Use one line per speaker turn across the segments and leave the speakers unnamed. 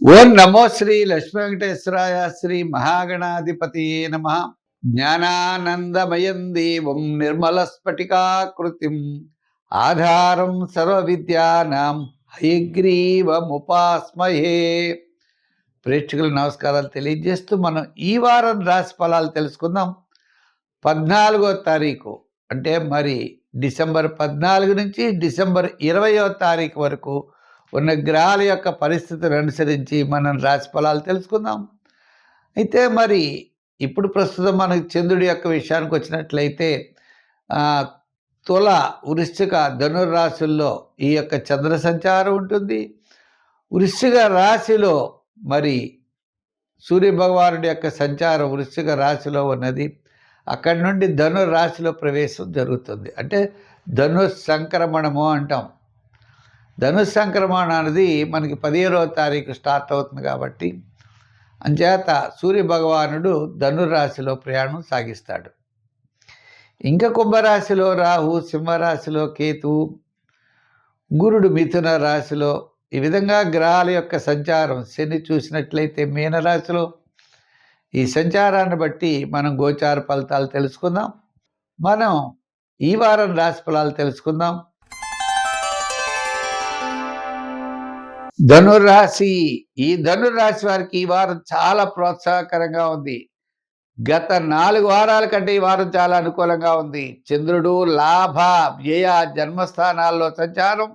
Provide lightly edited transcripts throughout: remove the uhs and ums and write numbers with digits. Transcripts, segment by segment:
ఓం నమో శ్రీ లక్ష్మీ వెంకటేశ్వరాయ శ్రీ మహాగణాధిపతియే నమః. జ్ఞానానందమయం దేవం నిర్మలస్ఫటికాకృతిం ఆధారం సర్వవిద్యానాం హయగ్రీవముపాస్మహే. ప్రేక్షకులకు నమస్కారాలు తెలియజేస్తూ మనం ఈ వారం రాశి ఫలాలు తెలుసుకుందాం. 14వ తారీఖు అంటే మరి డిసెంబర్ 14 నుంచి డిసెంబర్ 20వ తారీఖు వరకు ఉన్న గ్రహాల యొక్క పరిస్థితిని అనుసరించి మనం రాశి ఫలాలు తెలుసుకుందాం. అయితే మరి ఇప్పుడు ప్రస్తుతం మనకి చంద్రుడి యొక్క విషయానికి వచ్చినట్లయితే తుల, వృశ్చిక, ధనుర్రాశుల్లో ఈ యొక్క చంద్ర సంచారం ఉంటుంది. వృశ్చిక రాశిలో మరి సూర్యభగవానుడి యొక్క సంచారం వృశ్చిక రాశిలో ఉన్నది. అక్కడి నుండి ధనుర్రాశిలో ప్రవేశం జరుగుతుంది. అంటే ధను సంక్రమణము అంటాం. ధనుస్సు సంక్రమణ అనేది మనకి 15వ తారీఖు స్టార్ట్ అవుతుంది కాబట్టి అంచేత సూర్యభగవానుడు ధనుర్రాశిలో ప్రయాణం సాగిస్తాడు. ఇంకా కుంభరాశిలో రాహు, సింహరాశిలో కేతు, గురుడు మిథున రాశిలో, ఈ విధంగా గ్రహాల యొక్క సంచారం శని చూసినట్లయితే మీనరాశిలో. ఈ సంచారాన్ని బట్టి మనం గోచార ఫలితాలు తెలుసుకుందాం. మనం ఈ వారం రాశి ఫలాలు తెలుసుకుందాం. ధనుర్రాశి. ఈ ధనుర్రాశి వారికి ఈ వారం చాలా ప్రోత్సాహకరంగా ఉంది. గత 4 వారాల కంటే ఈ వారం చాలా అనుకూలంగా ఉంది. చంద్రుడు లాభ, వ్యయ, జన్మస్థానాల్లో సంచారం,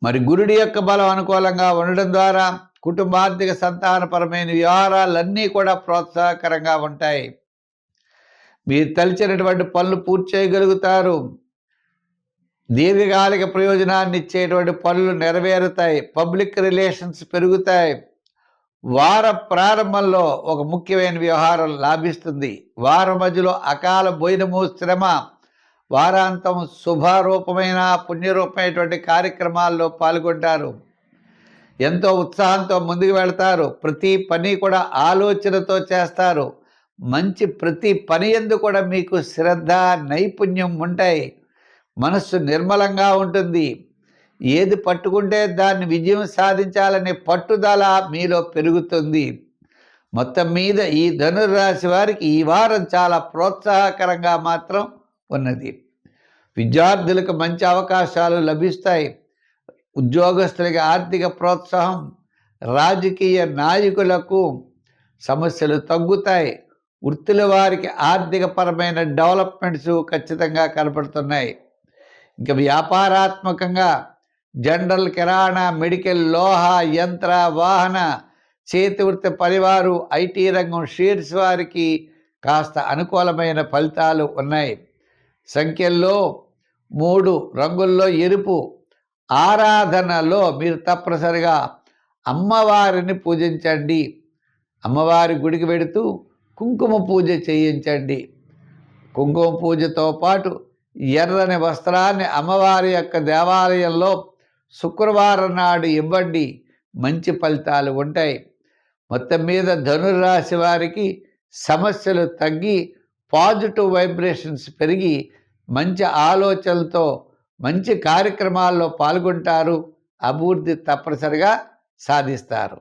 మరి గురుడి యొక్క బలం అనుకూలంగా ఉండడం ద్వారా కుటుంబార్థిక సంతానపరమైన వ్యవహారాలన్నీ కూడా ప్రోత్సాహకరంగా ఉంటాయి. మీరు తలిచినటువంటి పనులు పూర్తి చేయగలుగుతారు. దీర్ఘకాలిక ప్రయోజనాన్ని ఇచ్చేటువంటి పనులు నెరవేరుతాయి. పబ్లిక్ రిలేషన్స్ పెరుగుతాయి. వార ప్రారంభంలో ఒక ముఖ్యమైన వ్యవహారం లాభిస్తుంది. వారం మధ్యలో అకాల భోజనము, శ్రమ, వారాంతం శుభరూపమైన పుణ్యరూపమైనటువంటి కార్యక్రమాల్లో పాల్గొంటారు. ఎంతో ఉత్సాహంతో ముందుకు వెళతారు. ప్రతి పని కూడా ఆలోచనతో చేస్తారు. ప్రతి పని యందు కూడా మీకు శ్రద్ధ, నైపుణ్యం ఉంటాయి. మనస్సు నిర్మలంగా ఉంటుంది. ఏది పట్టుకుంటే దాన్ని విజయం సాధించాలనే పట్టుదల మీలో పెరుగుతుంది. మొత్తం మీద ఈ ధనుర్రాశి వారికి ఈ వారం చాలా ప్రోత్సాహకరంగా మాత్రం ఉన్నది. విద్యార్థులకు మంచి అవకాశాలు లభిస్తాయి. ఉద్యోగస్తులకి ఆర్థిక ప్రోత్సాహం, రాజకీయ నాయకులకు సమస్యలు తగ్గుతాయి. వృత్తుల వారికి ఆర్థికపరమైన డెవలప్మెంట్స్ ఖచ్చితంగా కనపడుతున్నాయి. ఇంకా వ్యాపారాత్మకంగా జనరల్, కిరాణా, మెడికల్, లోహ, యంత్ర, వాహన, చేతివృత్తి పరివారు, ఐటీ రంగం, షేర్స్ వారికి కాస్త అనుకూలమైన ఫలితాలు ఉన్నాయి. సంఖ్యల్లో 3, రంగుల్లో ఎరుపు. ఆరాధనలో మీరు తప్పనిసరిగా అమ్మవారిని పూజించండి. అమ్మవారి గుడికి వెడుతూ కుంకుమ పూజ చేయించండి. కుంకుమ పూజతో పాటు ఎర్రని వస్త్రాన్ని అమ్మవారి యొక్క దేవాలయంలో శుక్రవారం నాడు ఇవ్వండి. మంచి ఫలితాలు ఉంటాయి. మొత్తం మీద ధనుర్రాశి వారికి సమస్యలు తగ్గి పాజిటివ్ వైబ్రేషన్స్ పెరిగి మంచి ఆలోచనలతో మంచి కార్యక్రమాల్లో పాల్గొంటారు. అభివృద్ధి తప్పనిసరిగా సాధిస్తారు.